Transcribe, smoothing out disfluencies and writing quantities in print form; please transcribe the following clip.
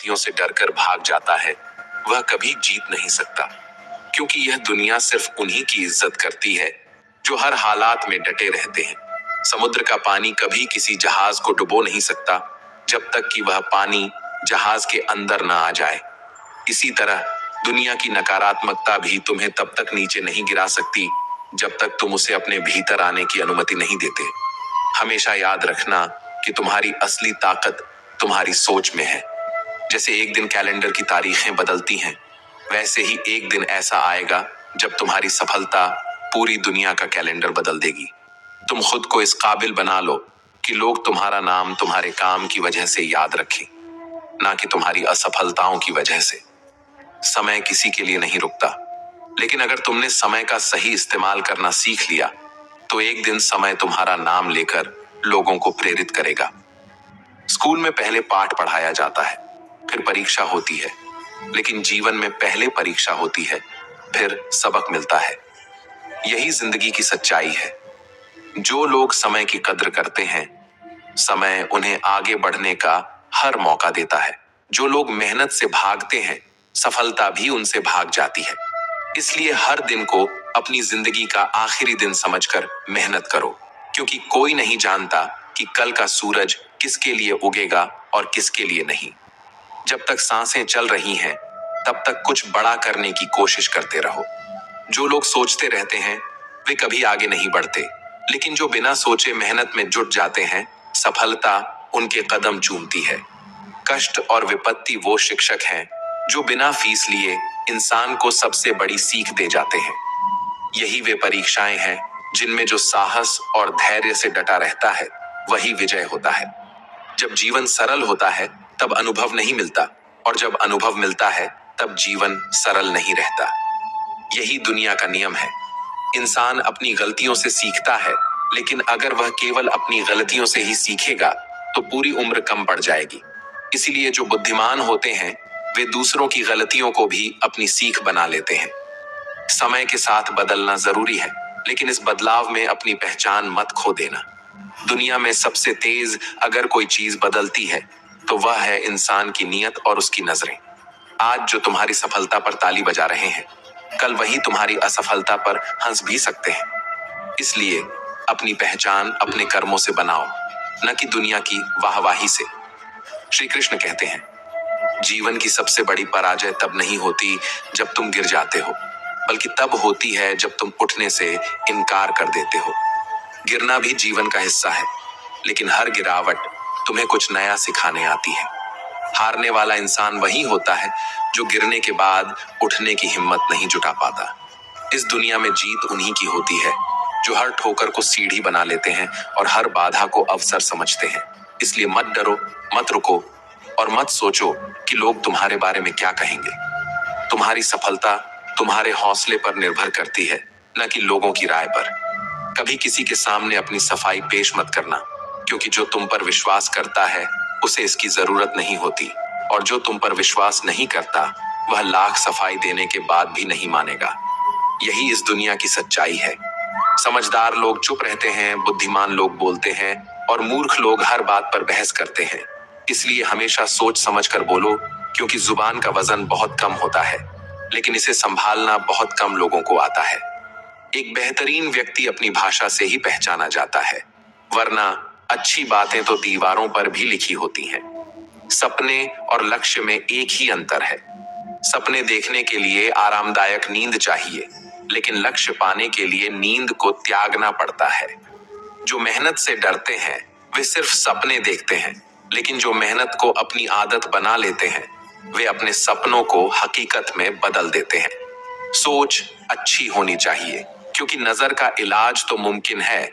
परिस्थितियों से डरकर भाग जाता है वह कभी जीत नहीं सकता, क्योंकि यह दुनिया सिर्फ उन्हीं की इज्जत करती है जो हर हालात में डटे रहते हैं। समुद्र का पानी कभी किसी जहाज को डुबो नहीं सकता जब तक कि वह पानी जहाज के अंदर ना आ जाए। इसी तरह दुनिया की नकारात्मकता भी तुम्हें तब तक नीचे नहीं गिरा सकती जब तक तुम उसे अपने भीतर आने की अनुमति नहीं देते। हमेशा याद रखना कि तुम्हारी असली ताकत तुम्हारी सोच में है। जैसे एक दिन कैलेंडर की तारीखें बदलती हैं, वैसे ही एक दिन ऐसा आएगा जब तुम्हारी सफलता पूरी दुनिया का कैलेंडर बदल देगी। तुम खुद को इस काबिल बना लो कि लोग तुम्हारा नाम तुम्हारे काम की वजह से याद रखें, ना कि तुम्हारी असफलताओं की वजह से। समय किसी के लिए नहीं रुकता, लेकिन अगर तुमने समय का सही इस्तेमाल करना सीख लिया तो एक दिन समय तुम्हारा नाम लेकर लोगों को प्रेरित करेगा। स्कूल में पहले पाठ पढ़ाया जाता है, फिर परीक्षा होती है, लेकिन जीवन में पहले परीक्षा होती है, फिर सबक मिलता है। यही जिंदगी की सच्चाई है। जो लोग समय की कद्र करते हैं, समय उन्हें आगे बढ़ने का हर मौका देता है। जो लोग मेहनत से भागते हैं, सफलता भी उनसे भाग जाती है। इसलिए हर दिन को अपनी जिंदगी का आखिरी दिन समझकर मेहनत करो, क्योंकि कोई नहीं जानता कि कल का सूरज किसके लिए उगेगा और किसके लिए नहीं। जब तक सांसें चल रही हैं, तब तक कुछ बड़ा करने की कोशिश करते रहो। जो लोग सोचते रहते हैं वे कभी आगे नहीं बढ़ते, लेकिन जो बिना सोचे मेहनत में जुट जाते हैं, सफलता उनके कदम चूमती है। कष्ट और विपत्ति वो शिक्षक हैं जो बिना फीस लिए इंसान को सबसे बड़ी सीख दे जाते हैं। यही वे परीक्षाएं हैं जिनमें जो साहस और धैर्य से डटा रहता है वही विजय होता है। जब जीवन सरल होता है तब अनुभव नहीं मिलता, और जब अनुभव मिलता है तब जीवन सरल नहीं रहता। यही दुनिया का नियम है। इंसान अपनी गलतियों से सीखता है, लेकिन अगर वह केवल अपनी गलतियों से ही सीखेगा तो पूरी उम्र कम पड़ जाएगी। इसीलिए जो बुद्धिमान होते हैं वे दूसरों की गलतियों को भी अपनी सीख बना लेते हैं। समय के साथ बदलना जरूरी है, लेकिन इस बदलाव में अपनी पहचान मत खो देना। दुनिया में सबसे तेज अगर कोई चीज बदलती है तो वह है इंसान की नीयत और उसकी नजरें। आज जो तुम्हारी सफलता पर ताली बजा रहे हैं, कल वही तुम्हारी असफलता पर हंस भी सकते हैं। इसलिए अपनी पहचान अपने कर्मों से बनाओ, न कि दुनिया की वाहवाही से। श्री कृष्ण कहते हैं, जीवन की सबसे बड़ी पराजय तब नहीं होती जब तुम गिर जाते हो, बल्कि तब होती है जब तुम उठने से इनकार कर देते हो। गिरना भी जीवन का हिस्सा है, लेकिन हर गिरावट तुम्हें कुछ नया सिखाने आती है। हारने वाला इंसान वही होता है जो गिरने के बाद उठने की हिम्मत नहीं जुटा पाता। इस दुनिया में जीत उन्हीं की होती है जो हर ठोकर को सीढ़ी बना लेते हैं और हर बाधा को अवसर समझते हैं। इसलिए मत डरो, मत रुको और मत सोचो कि लोग तुम्हारे बारे में क्या कहेंगे। तुम्हारी सफलता तुम्हारे हौसले पर निर्भर करती है, न कि लोगों की राय पर। कभी किसी के सामने अपनी सफाई पेश मत करना, क्योंकि जो तुम पर विश्वास करता है उसे इसकी जरूरत नहीं होती, और जो तुम पर विश्वास नहीं करता वह लाख सफाई देने के बाद भी नहीं मानेगा। यही इस दुनिया की सच्चाई है। समझदार लोग चुप रहते हैं, बुद्धिमान लोग बोलते हैं और मूर्ख लोग हर बात पर बहस करते हैं। इसलिए हमेशा सोच समझ कर बोलो, क्योंकि जुबान का वजन बहुत कम होता है, लेकिन इसे संभालना बहुत कम लोगों को आता है। एक बेहतरीन व्यक्ति अपनी भाषा से ही पहचाना जाता है, वरना अच्छी बातें तो दीवारों पर भी लिखी होती हैं। सपने और लक्ष्य में एक ही अंतर है। सपने देखने के लिए आरामदायक नींद चाहिए, लेकिन लक्ष्य पाने के लिए नींद को त्यागना पड़ता है। जो मेहनत से डरते हैं वे सिर्फ सपने देखते हैं, लेकिन जो मेहनत को अपनी आदत बना लेते हैं वे अपने सपनों को हकीकत में बदल देते हैं। सोच अच्छी होनी चाहिए, क्योंकि नजर का इलाज तो मुमकिन है,